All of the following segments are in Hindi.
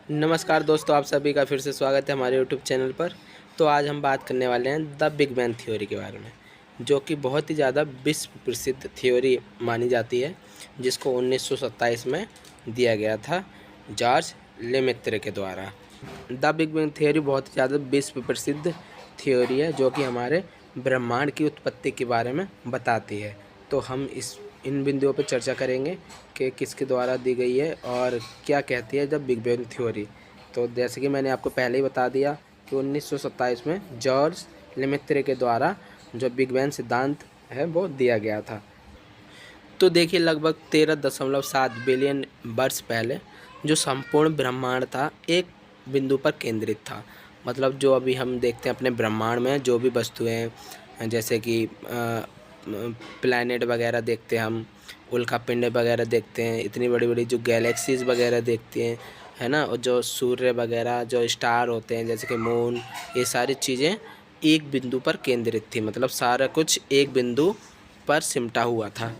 नमस्कार दोस्तों, आप सभी का फिर से स्वागत है हमारे यूट्यूब चैनल पर। तो आज हम बात करने वाले हैं द बिग बैंग थ्योरी के बारे में, जो कि बहुत ही ज़्यादा विश्व प्रसिद्ध थ्योरी मानी जाती है, जिसको 1927 में दिया गया था जॉर्ज लेमेत्रे के द्वारा। द बिग बैंग थ्योरी बहुत ही ज़्यादा विश्व प्रसिद्ध थ्योरी है, जो कि हमारे ब्रह्मांड की उत्पत्ति के बारे में बताती है। तो हम इन बिंदुओं पर चर्चा करेंगे कि किसके द्वारा दी गई है और क्या कहती है द बिग बैंग थ्योरी। तो जैसे कि मैंने आपको पहले ही बता दिया कि 1927 में जॉर्ज लेमेत्रे के द्वारा जो बिग बैंग सिद्धांत है वो दिया गया था। तो देखिए, लगभग 13.7 बिलियन वर्ष पहले जो संपूर्ण ब्रह्मांड था एक बिंदु पर केंद्रित था। मतलब जो अभी हम देखते हैं अपने ब्रह्मांड में जो भी वस्तुएं हैं, जैसे कि प्लैनेट वगैरह देखते हैं, हम उल्का पिंड वगैरह देखते हैं, इतनी बड़ी बड़ी जो गैलेक्सीज वगैरह देखते हैं, है ना। और जो सूर्य वगैरह जो स्टार होते हैं जैसे कि मून, ये सारी चीज़ें एक बिंदु पर केंद्रित थी। मतलब सारा कुछ एक बिंदु पर सिमटा हुआ था।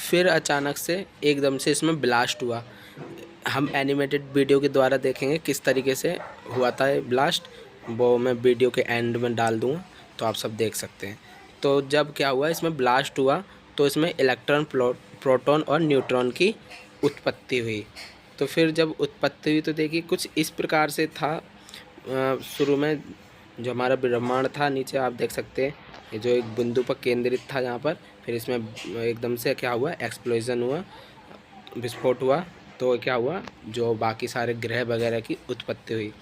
फिर अचानक से एकदम से इसमें ब्लास्ट हुआ। हम एनिमेटेड वीडियो के द्वारा देखेंगे किस तरीके से हुआ था ये ब्लास्ट, वो मैं वीडियो के एंड में डाल दूँगा, तो आप सब देख सकते हैं। तो जब क्या हुआ, इसमें ब्लास्ट हुआ तो इसमें इलेक्ट्रॉन, प्रोटॉन और न्यूट्रॉन की उत्पत्ति हुई। तो फिर जब उत्पत्ति हुई तो देखिए कुछ इस प्रकार से था। शुरू में जो हमारा ब्रह्मांड था, नीचे आप देख सकते हैं ये जो एक बिंदु पर केंद्रित था यहाँ पर, फिर इसमें एकदम से क्या हुआ, एक्सप्लोजन हुआ, विस्फोट हुआ। तो क्या हुआ, जो बाकी सारे ग्रह वगैरह की उत्पत्ति हुई।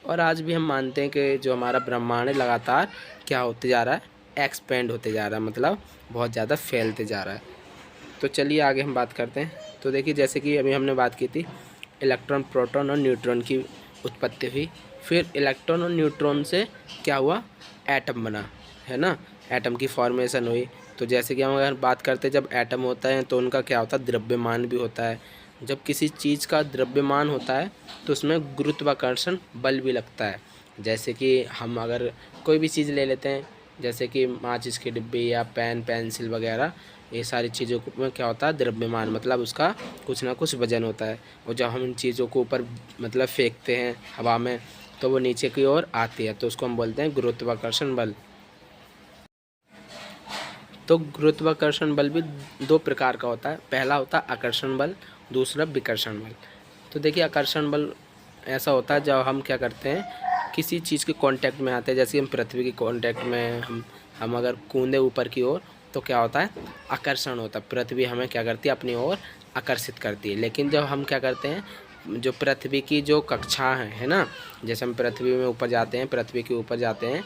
और आज भी हम मानते हैं कि जो हमारा ब्रह्मांड है लगातार क्या होते जा रहा है, एक्सपेंड होते जा रहा है, मतलब बहुत ज़्यादा फैलते जा रहा है। तो चलिए आगे हम बात करते हैं। तो देखिए, जैसे कि अभी हमने बात की थी इलेक्ट्रॉन, प्रोटॉन और न्यूट्रॉन की उत्पत्ति हुई। फिर इलेक्ट्रॉन और न्यूट्रॉन से क्या हुआ, एटम बना, है ना। एटम की फॉर्मेशन हुई। तो जैसे कि हम अगर बात करते हैं, जब एटम होता है तो उनका क्या होता है, द्रव्यमान भी होता है। जब किसी चीज़ का द्रव्यमान होता है तो उसमें गुरुत्वाकर्षण बल भी लगता है। जैसे कि हम अगर कोई भी चीज़ ले लेते हैं, जैसे कि माचिस की डिब्बी या पेन, पेंसिल वगैरह, ये सारी चीज़ों में क्या होता है, द्रव्यमान, मतलब उसका कुछ ना कुछ वजन होता है। और जब हम इन चीज़ों को ऊपर मतलब फेंकते हैं हवा में, तो वो नीचे की ओर आती है, तो उसको हम बोलते हैं गुरुत्वाकर्षण बल। तो गुरुत्वाकर्षण बल भी दो प्रकार का होता है। पहला होता है आकर्षण बल, दूसरा विकर्षण बल। तो देखिए, आकर्षण बल ऐसा होता है जब हम क्या करते हैं, किसी चीज़ के कांटेक्ट में आते हैं। जैसे हम पृथ्वी के कांटेक्ट में हम अगर कूदें ऊपर की ओर, तो क्या होता है, आकर्षण होता है। पृथ्वी हमें क्या करती है, अपनी ओर आकर्षित करती है। लेकिन जब हम क्या करते हैं, जो पृथ्वी की जो कक्षा है ना, जैसे हम पृथ्वी में ऊपर जाते हैं, पृथ्वी के ऊपर जाते हैं,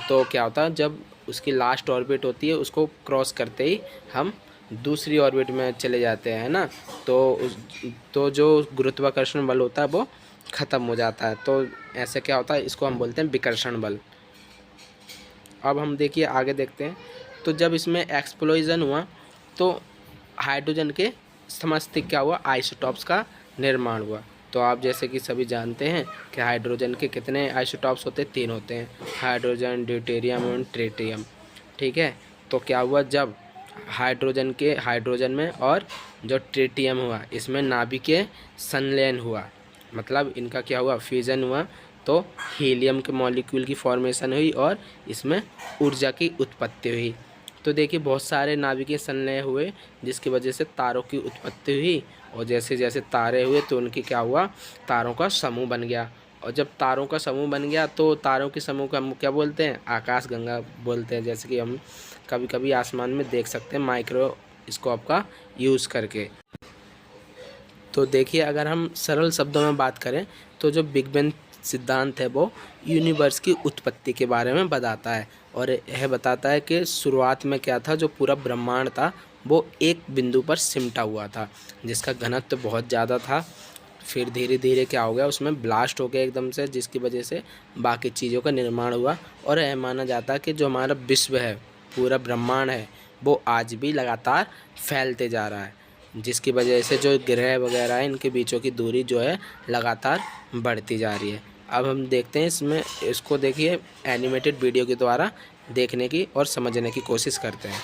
तो क्या होता है, जब उसकी लास्ट ऑर्बिट होती है उसको क्रॉस करते ही हम दूसरी ऑर्बिट में चले जाते हैं ना। तो जो गुरुत्वाकर्षण बल होता है वो ख़त्म हो जाता है। तो ऐसे क्या होता है, इसको हम बोलते हैं विकर्षण बल। अब हम देखिए आगे देखते हैं। तो जब इसमें एक्सप्लोजन हुआ तो हाइड्रोजन के समस्त क्या हुआ, आइसोटॉप्स का निर्माण हुआ। तो आप जैसे कि सभी जानते हैं कि हाइड्रोजन के कितने आइसोटॉप्स होते हैं, 3 होते हैं, हाइड्रोजन, ड्यूटेरियम और ट्रिटियम। ठीक है। तो क्या हुआ, जब हाइड्रोजन में और जो ट्रिटियम हुआ, इसमें नाभिकीय संलयन हुआ, मतलब इनका क्या हुआ, फ्यूजन हुआ, तो हीलियम के मॉलिक्यूल की फॉर्मेशन हुई और इसमें ऊर्जा की उत्पत्ति हुई। तो देखिए, बहुत सारे नाभिकीय संलय हुए जिसकी वजह से तारों की उत्पत्ति हुई। और जैसे जैसे तारे हुए तो उनकी क्या हुआ, तारों का समूह बन गया। और जब तारों का समूह बन गया तो तारों के समूह को हम क्या बोलते हैं, आकाश गंगा बोलते हैं। जैसे कि हम कभी कभी आसमान में देख सकते हैं माइक्रोस्कोप का यूज़ करके। तो देखिए, अगर हम सरल शब्दों में बात करें तो जो बिग बैंग सिद्धांत है वो यूनिवर्स की उत्पत्ति के बारे में बताता है। और यह बताता है कि शुरुआत में क्या था, जो पूरा ब्रह्मांड था वो एक बिंदु पर सिमटा हुआ था, जिसका घनत्व बहुत ज़्यादा था। फिर धीरे धीरे क्या हो गया, उसमें ब्लास्ट हो गया एकदम से, जिसकी वजह से बाकी चीज़ों का निर्माण हुआ। और यह माना जाता है कि जो हमारा विश्व है, पूरा ब्रह्मांड है, वो आज भी लगातार फैलते जा रहा है, जिसकी वजह से जो ग्रह वगैरह है इनके बीचों की दूरी जो है लगातार बढ़ती जा रही है। अब हम देखते हैं इसको देखिए एनिमेटेड वीडियो के द्वारा देखने की और समझने की कोशिश करते हैं।